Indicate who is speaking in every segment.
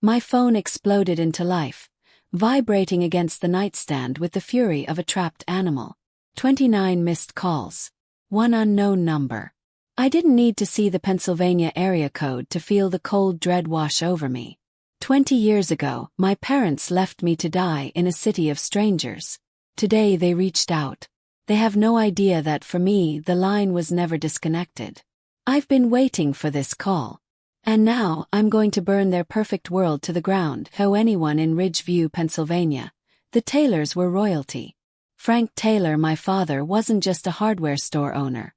Speaker 1: My phone exploded into life, vibrating against the nightstand with the fury of a trapped animal. 29 missed calls. One unknown number. I didn't need to see the Pennsylvania area code to feel the cold dread wash over me. 20 years ago, my parents left me to die in a city of strangers. Today they reached out. They have no idea that for me the line was never disconnected. I've been waiting for this call. And now I'm going to burn their perfect world to the ground. How anyone in Ridgeview, Pennsylvania. The Taylors were royalty. Frank Taylor, my father, wasn't just a hardware store owner.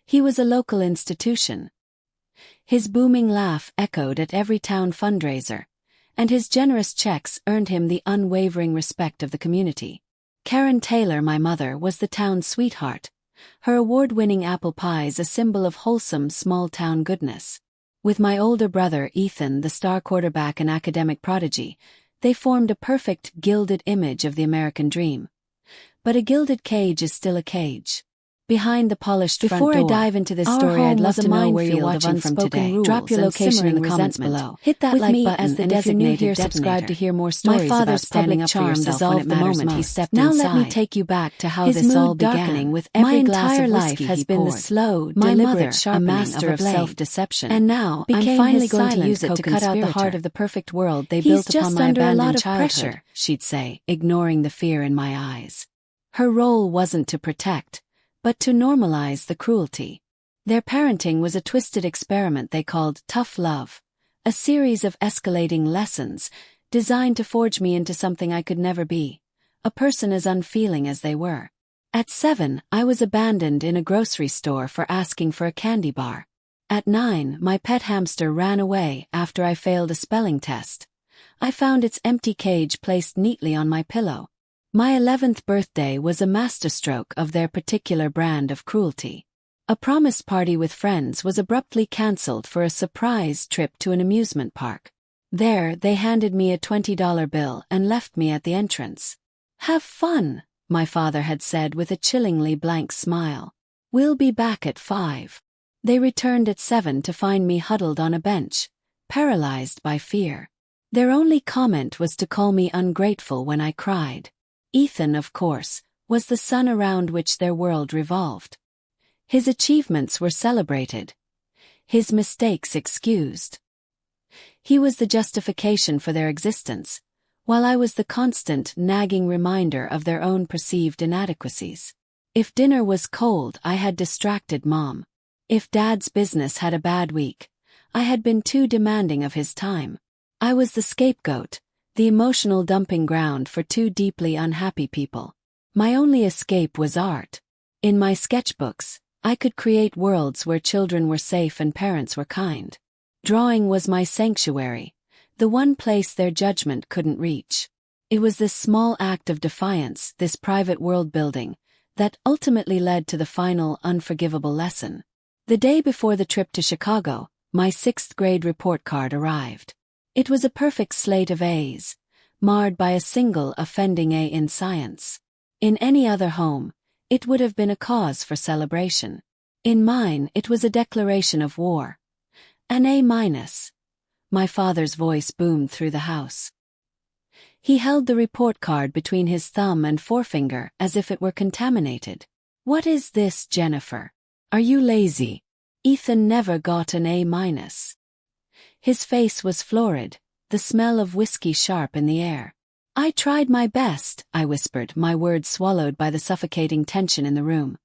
Speaker 1: He was a local institution. His booming laugh echoed at every town fundraiser, and his generous checks earned him the unwavering respect of the community. Karen Taylor, my mother, was the town's sweetheart, her award-winning apple pies a symbol of wholesome small-town goodness. With my older brother Ethan, the star quarterback and academic prodigy, they formed a perfect gilded image of the American dream. But a gilded cage is still a cage. Behind the polished front door. Before I dive into this story, I'd love to know where you're watching from today. Drop your location in the comments below. Hit that like button as the designated here, subscribe to hear more stories. My father's public charm dissolved the moment he stepped inside. Now let me take you back to how this all began. With every glass of whiskey has been the slow, deliberate sharpening of a self-deception. And now I'm finally going to use it to cut out the heart of the perfect world they built upon my abandoned childhood. She'd say, ignoring the fear in my eyes. Her role wasn't to protect, but to normalize the cruelty. Their parenting was a twisted experiment they called tough love, a series of escalating lessons designed to forge me into something I could never be, a person as unfeeling as they were. At 7, I was abandoned in a grocery store for asking for a candy bar. At 9, my pet hamster ran away after I failed a spelling test. I found its empty cage placed neatly on my pillow. My 11th birthday was a masterstroke of their particular brand of cruelty. A promised party with friends was abruptly cancelled for a surprise trip to an amusement park. There, they handed me a $20 bill and left me at the entrance. "Have fun," my father had said with a chillingly blank smile. "We'll be back at 5. They returned at 7 to find me huddled on a bench, paralyzed by fear. Their only comment was to call me ungrateful when I cried. Ethan, of course, was the sun around which their world revolved. His achievements were celebrated, his mistakes excused. He was the justification for their existence, while I was the constant, nagging reminder of their own perceived inadequacies. If dinner was cold, I had distracted Mom. If Dad's business had a bad week, I had been too demanding of his time. I was the scapegoat, the emotional dumping ground for two deeply unhappy people. My only escape was art. In my sketchbooks, I could create worlds where children were safe and parents were kind. Drawing was my sanctuary, the one place their judgment couldn't reach. It was this small act of defiance, this private world building, that ultimately led to the final unforgivable lesson. The day before the trip to Chicago, my 6th grade report card arrived. It was a perfect slate of A's, marred by a single offending A in science. In any other home, it would have been a cause for celebration. In mine, it was a declaration of war. An A-. My father's voice boomed through the house. He held the report card between his thumb and forefinger as if it were contaminated. "What is this, Jennifer? Are you lazy? Ethan never got an A-." His face was florid, the smell of whiskey sharp in the air. "I tried my best," I whispered, my words swallowed by the suffocating tension in the room.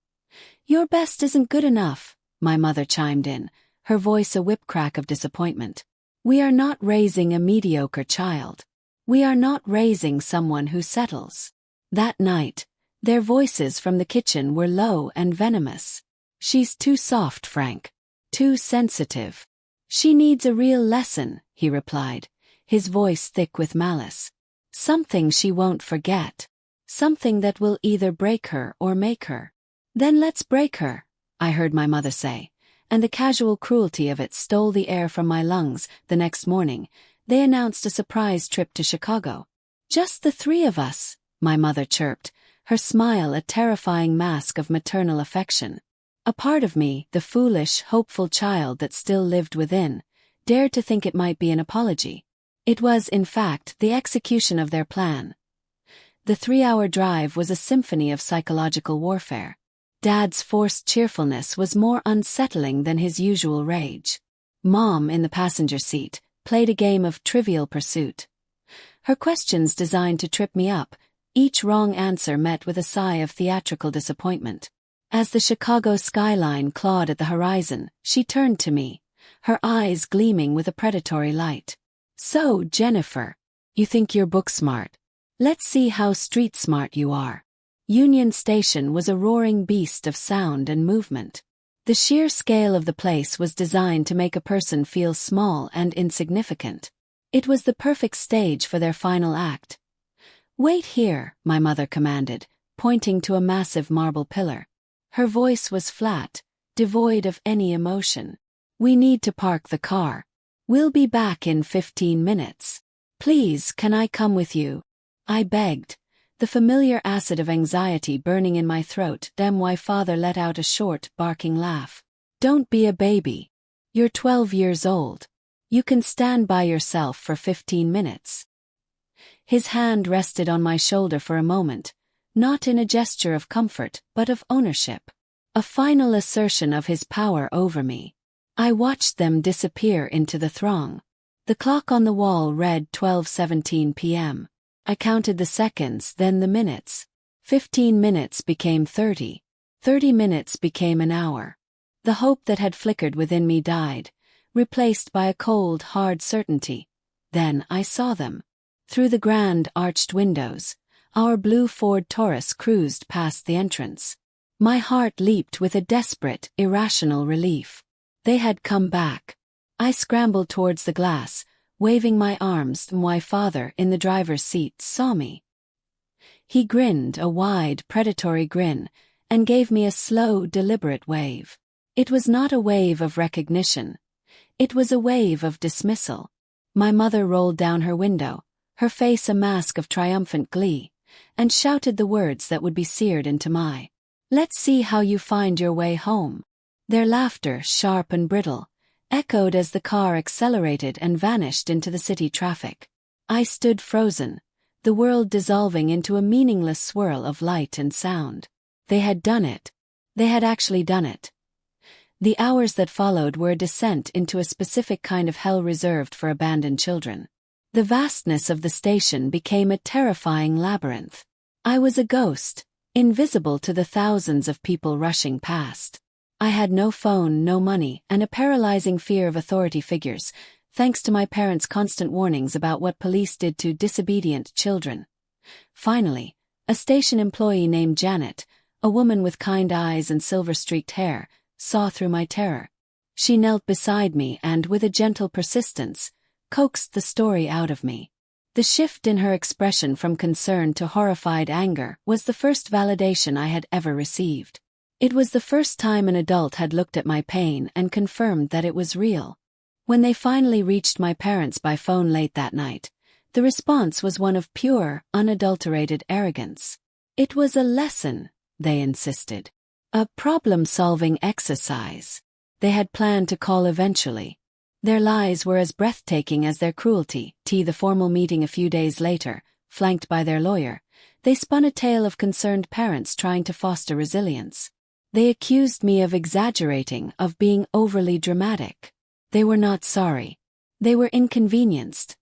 Speaker 1: "Your best isn't good enough," my mother chimed in, her voice a whipcrack of disappointment. "We are not raising a mediocre child. We are not raising someone who settles." That night, their voices from the kitchen were low and venomous. "She's too soft, Frank. Too sensitive. She needs a real lesson," he replied, his voice thick with malice. "Something she won't forget. Something that will either break her or make her." "Then let's break her," I heard my mother say, and the casual cruelty of it stole the air from my lungs. The next morning, they announced a surprise trip to Chicago. "Just the 3 of us," my mother chirped, her smile a terrifying mask of maternal affection. A part of me, the foolish, hopeful child that still lived within, dared to think it might be an apology. It was, in fact, the execution of their plan. The 3-hour drive was a symphony of psychological warfare. Dad's forced cheerfulness was more unsettling than his usual rage. Mom, in the passenger seat, played a game of Trivial Pursuit. Her questions designed to trip me up, each wrong answer met with a sigh of theatrical disappointment. As the Chicago skyline clawed at the horizon, she turned to me, her eyes gleaming with a predatory light. "So, Jennifer, you think you're book smart? Let's see how street smart you are." Union Station was a roaring beast of sound and movement. The sheer scale of the place was designed to make a person feel small and insignificant. It was the perfect stage for their final act. "Wait here," my mother commanded, pointing to a massive marble pillar. Her voice was flat, devoid of any emotion. "We need to park the car. We'll be back in 15 minutes. Please, can I come with you?" I begged, the familiar acid of anxiety burning in my throat. Then my father let out a short, barking laugh. "Don't be a baby. You're 12 years old. You can stand by yourself for 15 minutes. His hand rested on my shoulder for a moment, not in a gesture of comfort, but of ownership. A final assertion of his power over me. I watched them disappear into the throng. The clock on the wall read 12:17 p.m. I counted the seconds, then the minutes. 15 minutes became 30. 30 minutes became an hour. The hope that had flickered within me died, replaced by a cold, hard certainty. Then I saw them. Through the grand, arched windows, our blue Ford Taurus cruised past the entrance. My heart leaped with a desperate, irrational relief. They had come back. I scrambled towards the glass, waving my arms. My father, in the driver's seat, saw me. He grinned, a wide, predatory grin, and gave me a slow, deliberate wave. It was not a wave of recognition. It was a wave of dismissal. My mother rolled down her window, her face a mask of triumphant glee, and shouted the words that would be seared into my. "Let's see how you find your way home." Their laughter, sharp and brittle, echoed as the car accelerated and vanished into the city traffic. I stood frozen, the world dissolving into a meaningless swirl of light and sound. They had done it. They had actually done it. The hours that followed were a descent into a specific kind of hell reserved for abandoned children. The vastness of the station became a terrifying labyrinth. I was a ghost, invisible to the thousands of people rushing past. I had no phone, no money, and a paralyzing fear of authority figures, thanks to my parents' constant warnings about what police did to disobedient children. Finally, a station employee named Janet, a woman with kind eyes and silver-streaked hair, saw through my terror. She knelt beside me and, with a gentle persistence, coaxed the story out of me. The shift in her expression from concern to horrified anger was the first validation I had ever received. It was the first time an adult had looked at my pain and confirmed that it was real. When they finally reached my parents by phone late that night, the response was one of pure, unadulterated arrogance. It was a lesson, they insisted. A problem-solving exercise. They had planned to call eventually. Their lies were as breathtaking as their cruelty. The formal meeting a few days later, flanked by their lawyer, they spun a tale of concerned parents trying to foster resilience. They accused me of exaggerating, of being overly dramatic. They were not sorry. They were inconvenienced.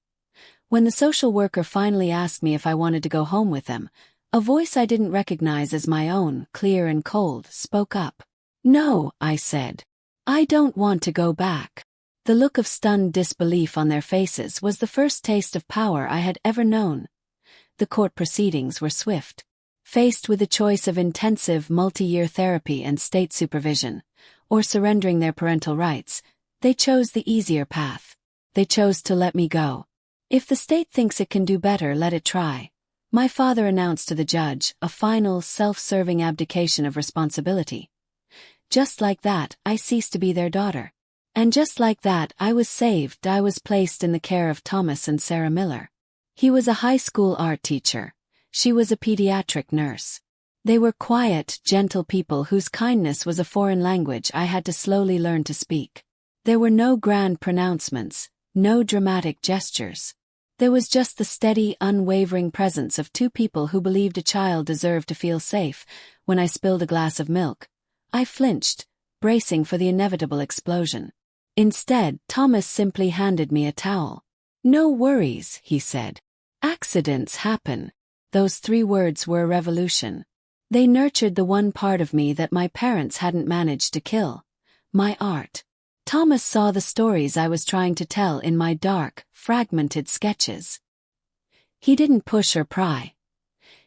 Speaker 1: When the social worker finally asked me if I wanted to go home with them, a voice I didn't recognize as my own, clear and cold, spoke up. "No," I said. "I don't want to go back." The look of stunned disbelief on their faces was the first taste of power I had ever known. The court proceedings were swift. Faced with the choice of intensive, multi-year therapy and state supervision, or surrendering their parental rights, they chose the easier path. They chose to let me go. "If the state thinks it can do better, let it try," my father announced to the judge, a final, self-serving abdication of responsibility. Just like that, I ceased to be their daughter. And just like that, I was saved. I was placed in the care of Thomas and Sarah Miller. He was a high school art teacher. She was a pediatric nurse. They were quiet, gentle people whose kindness was a foreign language I had to slowly learn to speak. There were no grand pronouncements, no dramatic gestures. There was just the steady, unwavering presence of two people who believed a child deserved to feel safe. When I spilled a glass of milk, I flinched, bracing for the inevitable explosion. Instead, Thomas simply handed me a towel. "No worries," he said. "Accidents happen." Those 3 words were a revolution. They nurtured the one part of me that my parents hadn't managed to kill: my art. Thomas saw the stories I was trying to tell in my dark, fragmented sketches. He didn't push or pry.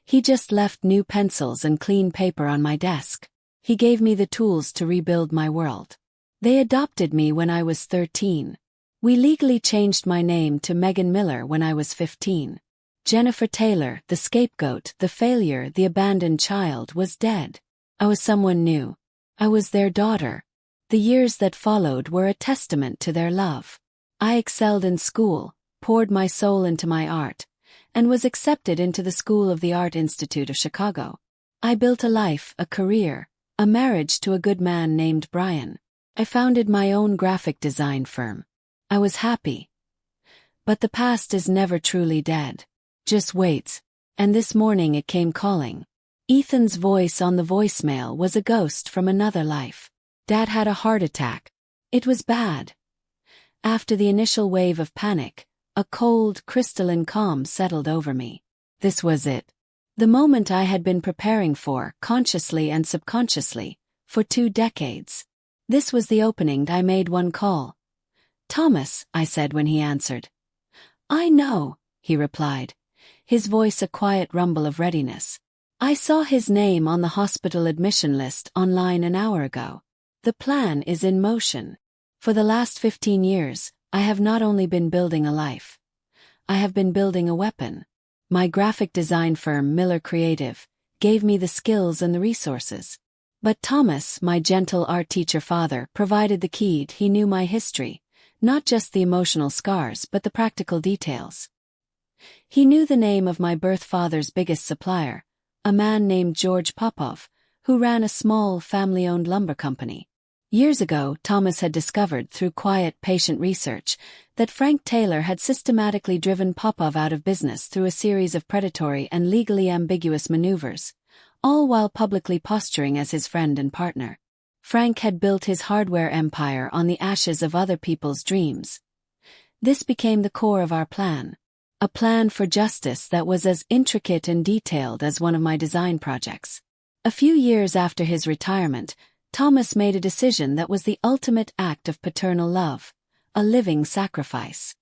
Speaker 1: He just left new pencils and clean paper on my desk. He gave me the tools to rebuild my world. They adopted me when I was 13. We legally changed my name to Megan Miller when I was 15. Jennifer Taylor, the scapegoat, the failure, the abandoned child, was dead. I was someone new. I was their daughter. The years that followed were a testament to their love. I excelled in school, poured my soul into my art, and was accepted into the School of the Art Institute of Chicago. I built a life, a career, a marriage to a good man named Brian. I founded my own graphic design firm. I was happy. But the past is never truly dead. Just waits. And this morning it came calling. Ethan's voice on the voicemail was a ghost from another life. "Dad had a heart attack. It was bad." After the initial wave of panic, a cold, crystalline calm settled over me. This was it. The moment I had been preparing for, consciously and subconsciously, for 2 decades. This was the opening. I made one call. "Thomas," I said when he answered. "I know," he replied, his voice a quiet rumble of readiness. "I saw his name on the hospital admission list online an hour ago. The plan is in motion. For the last 15 years, I have not only been building a life. I have been building a weapon. My graphic design firm, Miller Creative, gave me the skills and the resources. But Thomas, my gentle art teacher father, provided the key. He knew my history, not just the emotional scars but the practical details. He knew the name of my birth father's biggest supplier, a man named George Popov, who ran a small, family-owned lumber company. Years ago, Thomas had discovered, through quiet, patient research, that Frank Taylor had systematically driven Popov out of business through a series of predatory and legally ambiguous maneuvers, all while publicly posturing as his friend and partner. Frank had built his hardware empire on the ashes of other people's dreams. This became the core of our plan. A plan for justice that was as intricate and detailed as one of my design projects. A few years after his retirement, Thomas made a decision that was the ultimate act of paternal love, a living sacrifice.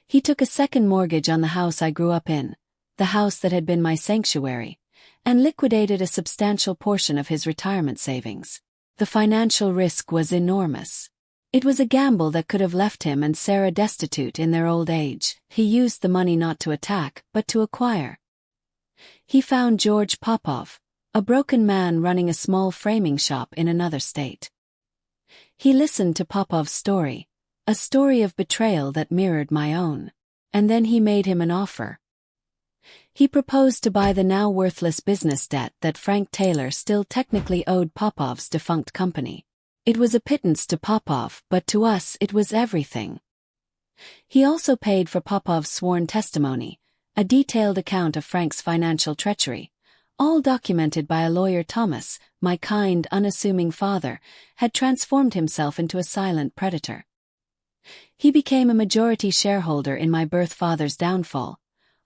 Speaker 1: He took a second mortgage on the house I grew up in, the house that had been my sanctuary, and liquidated a substantial portion of his retirement savings. The financial risk was enormous. It was a gamble that could have left him and Sarah destitute in their old age. He used the money not to attack, but to acquire. He found George Popov, a broken man running a small framing shop in another state. He listened to Popov's story, a story of betrayal that mirrored my own. And then he made him an offer. He proposed to buy the now worthless business debt that Frank Taylor still technically owed Popov's defunct company. It was a pittance to Popov, but to us it was everything. He also paid for Popov's sworn testimony, a detailed account of Frank's financial treachery, all documented by a lawyer. Thomas, my kind, unassuming father, had transformed himself into a silent predator. He became a majority shareholder in my birth father's downfall,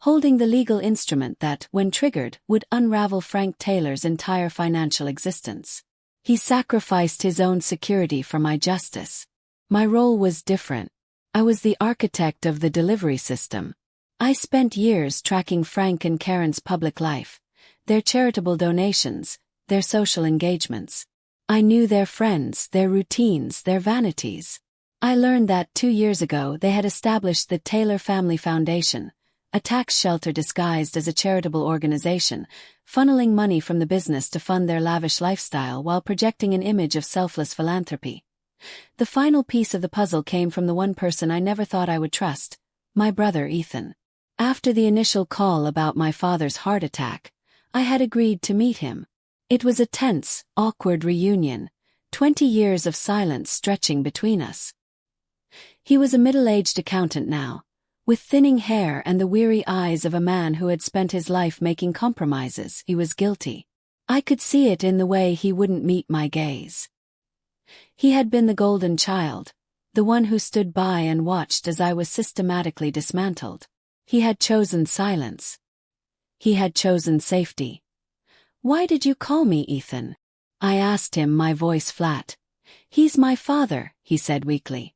Speaker 1: holding the legal instrument that, when triggered, would unravel Frank Taylor's entire financial existence. He sacrificed his own security for my justice. My role was different. I was the architect of the delivery system. I spent years tracking Frank and Karen's public life, their charitable donations, their social engagements. I knew their friends, their routines, their vanities. I learned that 2 years ago they had established the Taylor Family Foundation, a tax shelter disguised as a charitable organization, funneling money from the business to fund their lavish lifestyle while projecting an image of selfless philanthropy. The final piece of the puzzle came from the one person I never thought I would trust, my brother Ethan. After the initial call about my father's heart attack, I had agreed to meet him. It was a tense, awkward reunion, 20 years of silence stretching between us. He was a middle-aged accountant now, With thinning hair and the weary eyes of a man who had spent his life making compromises, he was guilty. I could see it in the way he wouldn't meet my gaze. He had been the golden child, the one who stood by and watched as I was systematically dismantled. He had chosen silence. He had chosen safety. "Why did you call me, Ethan?" I asked him, my voice flat. "He's my father," he said weakly.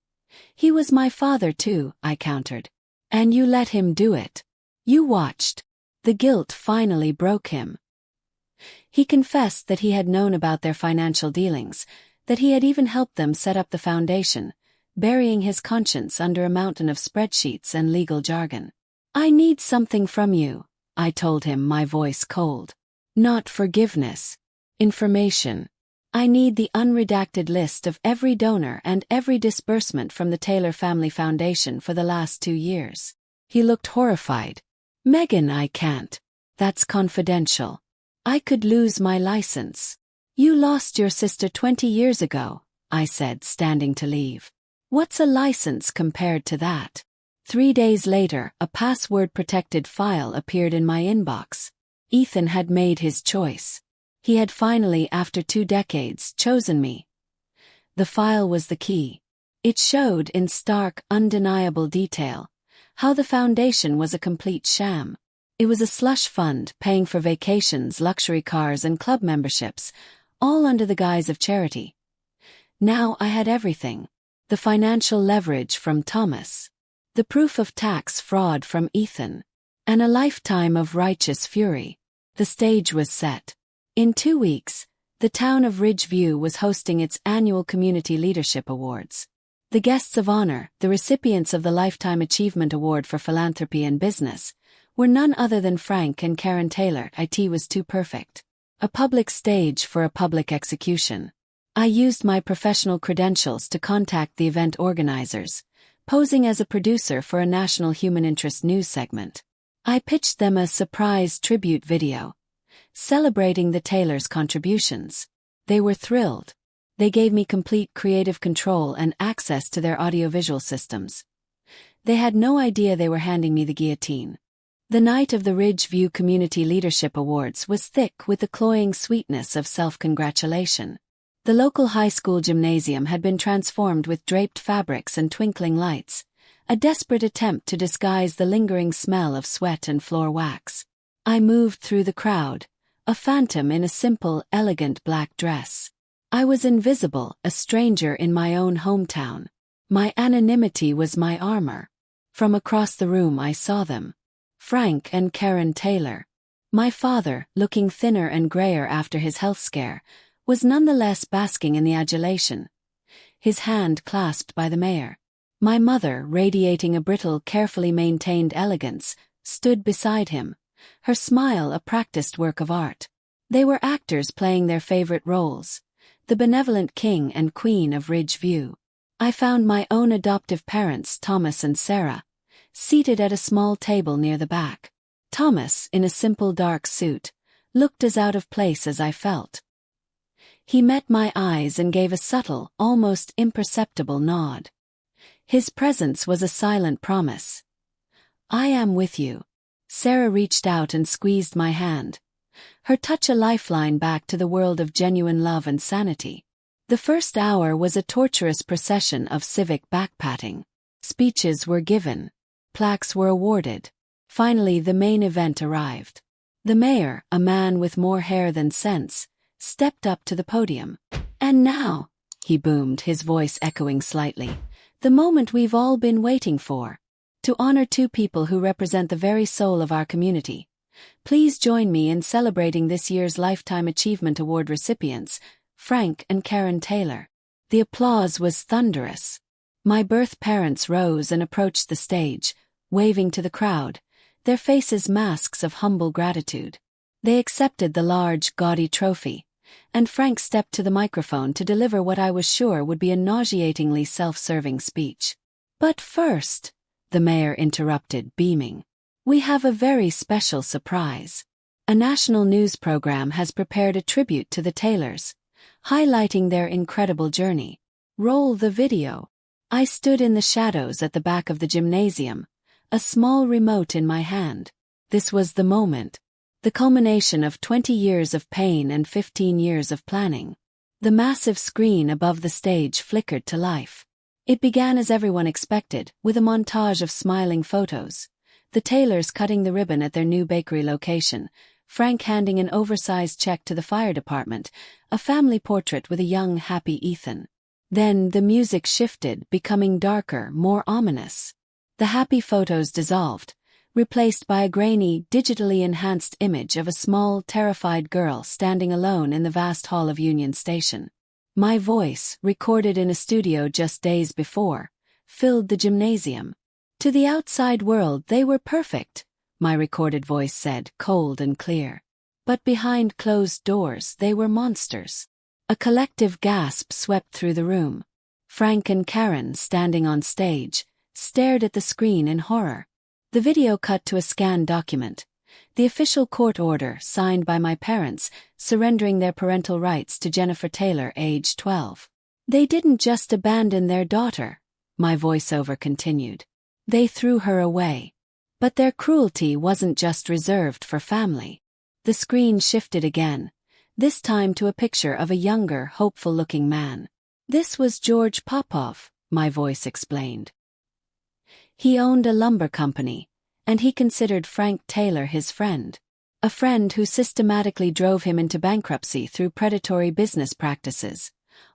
Speaker 1: "He was my father too," I countered. "And you let him do it. You watched." The guilt finally broke him. He confessed that he had known about their financial dealings, that he had even helped them set up the foundation, burying his conscience under a mountain of spreadsheets and legal jargon. "I need something from you," I told him, my voice cold. "Not forgiveness. Information. I need the unredacted list of every donor and every disbursement from the Taylor Family Foundation for the last 2 years." He looked horrified. "Megan, I can't. That's confidential. I could lose my license." "You lost your sister 20 years ago," I said, standing to leave. "What's a license compared to that?" 3 days later, a password-protected file appeared in my inbox. Ethan had made his choice. He had finally, after 2 decades, chosen me. The file was the key. It showed in stark, undeniable detail how the foundation was a complete sham. It was a slush fund paying for vacations, luxury cars, and club memberships, all under the guise of charity. Now I had everything. The financial leverage from Thomas, the proof of tax fraud from Ethan, and a lifetime of righteous fury. The stage was set. In 2 weeks, the town of Ridgeview was hosting its annual Community Leadership Awards. The guests of honor, the recipients of the Lifetime Achievement Award for Philanthropy and Business, were none other than Frank and Karen Taylor. It was too perfect. A public stage for a public execution. I used my professional credentials to contact the event organizers, posing as a producer for a national human interest news segment. I pitched them a surprise tribute video, celebrating the Taylors' contributions. They were thrilled. They gave me complete creative control and access to their audiovisual systems. They had no idea they were handing me the guillotine. The night of the Ridgeview Community Leadership Awards was thick with the cloying sweetness of self-congratulation. The local high school gymnasium had been transformed with draped fabrics and twinkling lights, a desperate attempt to disguise the lingering smell of sweat and floor wax. I moved through the crowd, a phantom in a simple, elegant black dress. I was invisible, a stranger in my own hometown. My anonymity was my armor. From across the room I saw them. Frank and Karen Taylor. My father, looking thinner and grayer after his health scare, was nonetheless basking in the adulation, his hand clasped by the mayor. My mother, radiating a brittle, carefully maintained elegance, stood beside him, her smile a practiced work of art. They were actors playing their favorite roles, the benevolent king and queen of Ridgeview. I found my own adoptive parents, Thomas and Sarah, seated at a small table near the back. Thomas, in a simple dark suit, looked as out of place as I felt. He met my eyes and gave a subtle, almost imperceptible nod. His presence was a silent promise. "I am with you." Sarah reached out and squeezed my hand, her touch a lifeline back to the world of genuine love and sanity. The first hour was a torturous procession of civic backpatting. Speeches were given. Plaques were awarded. Finally, the main event arrived. The mayor, a man with more hair than sense, stepped up to the podium. "And now," he boomed, his voice echoing slightly, "the moment we've all been waiting for. To honor 2 people who represent the very soul of our community. Please join me in celebrating this year's Lifetime Achievement Award recipients, Frank and Karen Taylor." The applause was thunderous. My birth parents rose and approached the stage, waving to the crowd, their faces masks of humble gratitude. They accepted the large, gaudy trophy, and Frank stepped to the microphone to deliver what I was sure would be a nauseatingly self-serving speech. "But first," the mayor interrupted, beaming, "we have a very special surprise. A national news program has prepared a tribute to the Taylors, highlighting their incredible journey. Roll the video." I stood in the shadows at the back of the gymnasium, a small remote in my hand. This was the moment. The culmination of 20 years of pain and 15 years of planning. The massive screen above the stage flickered to life. It began as everyone expected, with a montage of smiling photos. The Taylors cutting the ribbon at their new bakery location, Frank handing an oversized check to the fire department, a family portrait with a young, happy Ethan. Then the music shifted, becoming darker, more ominous. The happy photos dissolved, replaced by a grainy, digitally enhanced image of a small, terrified girl standing alone in the vast hall of Union Station. My voice, recorded in a studio just days before, filled the gymnasium. To the outside world they were perfect, my recorded voice said, cold and clear. But behind closed doors they were monsters. A collective gasp swept through the room. Frank and Karen, standing on stage, stared at the screen in horror. The video cut to a scanned document. The official court order signed by my parents, surrendering their parental rights to Jennifer Taylor, age 12. They didn't just abandon their daughter, my voiceover continued. They threw her away. But their cruelty wasn't just reserved for family. The screen shifted again, this time to a picture of a younger, hopeful-looking man. This was George Popov, my voice explained. He owned a lumber company, and he considered Frank Taylor his friend. A friend who systematically drove him into bankruptcy through predatory business practices,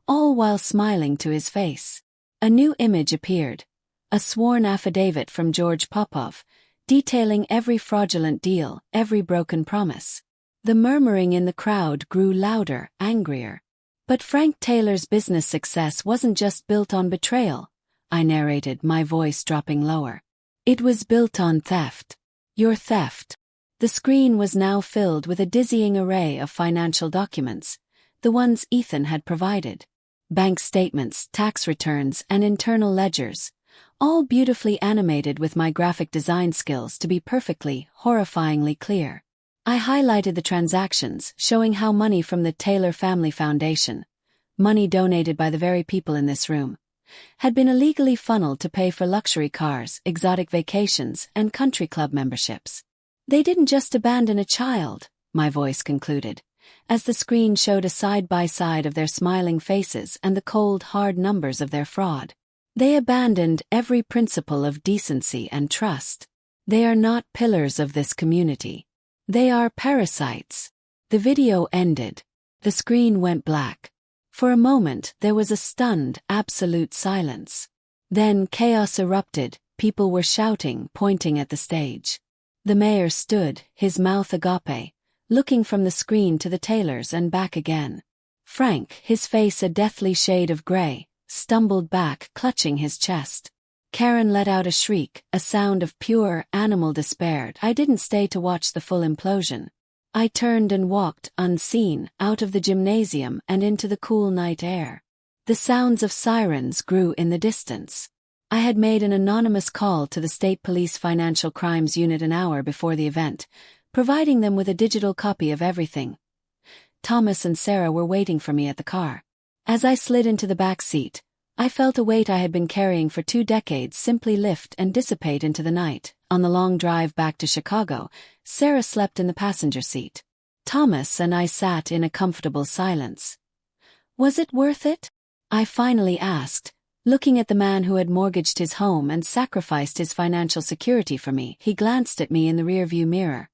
Speaker 1: all while smiling to his face. A new image appeared, a sworn affidavit from George Popov, detailing every fraudulent deal, every broken promise. The murmuring in the crowd grew louder, angrier. But Frank Taylor's business success wasn't just built on betrayal, I narrated, my voice dropping lower. It was built on theft. Your theft. The screen was now filled with a dizzying array of financial documents, the ones Ethan had provided. Bank statements, tax returns, and internal ledgers, all beautifully animated with my graphic design skills to be perfectly, horrifyingly clear. I highlighted the transactions, showing how money from the Taylor Family Foundation, money donated by the very people in this room, had been illegally funneled to pay for luxury cars, exotic vacations, and country club memberships. They didn't just abandon a child, my voice concluded, as the screen showed a side-by-side of their smiling faces and the cold, hard numbers of their fraud. They abandoned every principle of decency and trust. They are not pillars of this community. They are parasites. The video ended. The screen went black. For a moment there was a stunned, absolute silence. Then chaos erupted, people were shouting, pointing at the stage. The mayor stood, his mouth agape, looking from the screen to the Taylors and back again. Frank, his face a deathly shade of gray, stumbled back, clutching his chest. Karen let out a shriek, a sound of pure, animal despair. I didn't stay to watch the full implosion. I turned and walked, unseen, out of the gymnasium and into the cool night air. The sounds of sirens grew in the distance. I had made an anonymous call to the State Police Financial Crimes Unit an hour before the event, providing them with a digital copy of everything. Thomas and Sarah were waiting for me at the car. As I slid into the back seat, I felt a weight I had been carrying for 2 decades simply lift and dissipate into the night. On the long drive back to Chicago, Sarah slept in the passenger seat. Thomas and I sat in a comfortable silence. Was it worth it? I finally asked, looking at the man who had mortgaged his home and sacrificed his financial security for me. He glanced at me in the rearview mirror,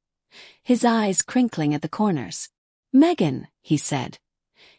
Speaker 1: his eyes crinkling at the corners. "Megan," he said,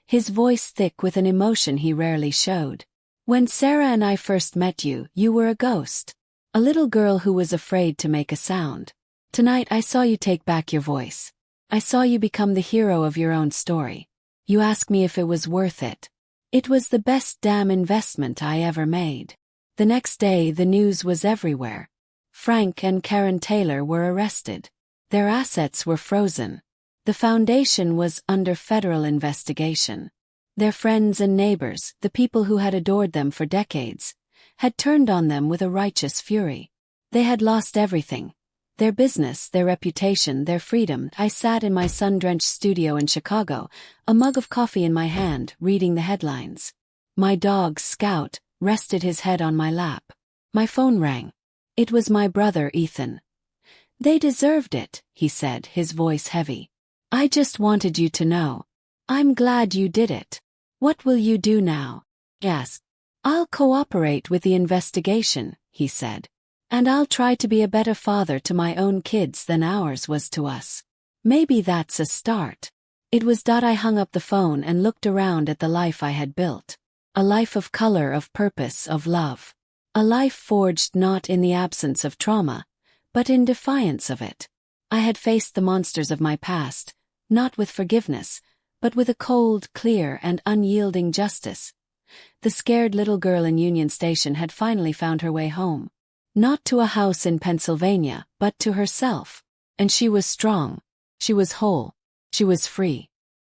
Speaker 1: his voice thick with an emotion he rarely showed. "When Sarah and I first met you, you were a ghost. A little girl who was afraid to make a sound. Tonight I saw you take back your voice. I saw you become the hero of your own story. You asked me if it was worth it. It was the best damn investment I ever made." The next day the news was everywhere. Frank and Karen Taylor were arrested. Their assets were frozen. The foundation was under federal investigation. Their friends and neighbors, the people who had adored them for decades, had turned on them with a righteous fury. They had lost everything. Their business, their reputation, their freedom. I sat in my sun-drenched studio in Chicago, a mug of coffee in my hand, reading the headlines. My dog, Scout, rested his head on my lap. My phone rang. It was my brother Ethan. They deserved it, he said, his voice heavy. I just wanted you to know. I'm glad you did it. What will you do now? Yes. I'll cooperate with the investigation, he said. And I'll try to be a better father to my own kids than ours was to us. Maybe that's a start. It was. I hung up the phone and looked around at the life I had built. A life of color, of purpose, of love. A life forged not in the absence of trauma, but in defiance of it. I had faced the monsters of my past, not with forgiveness, but with a cold, clear, and unyielding justice. The scared little girl in Union Station had finally found her way home. Not to a house in Pennsylvania, but to herself. And she was strong. She was whole. She was free.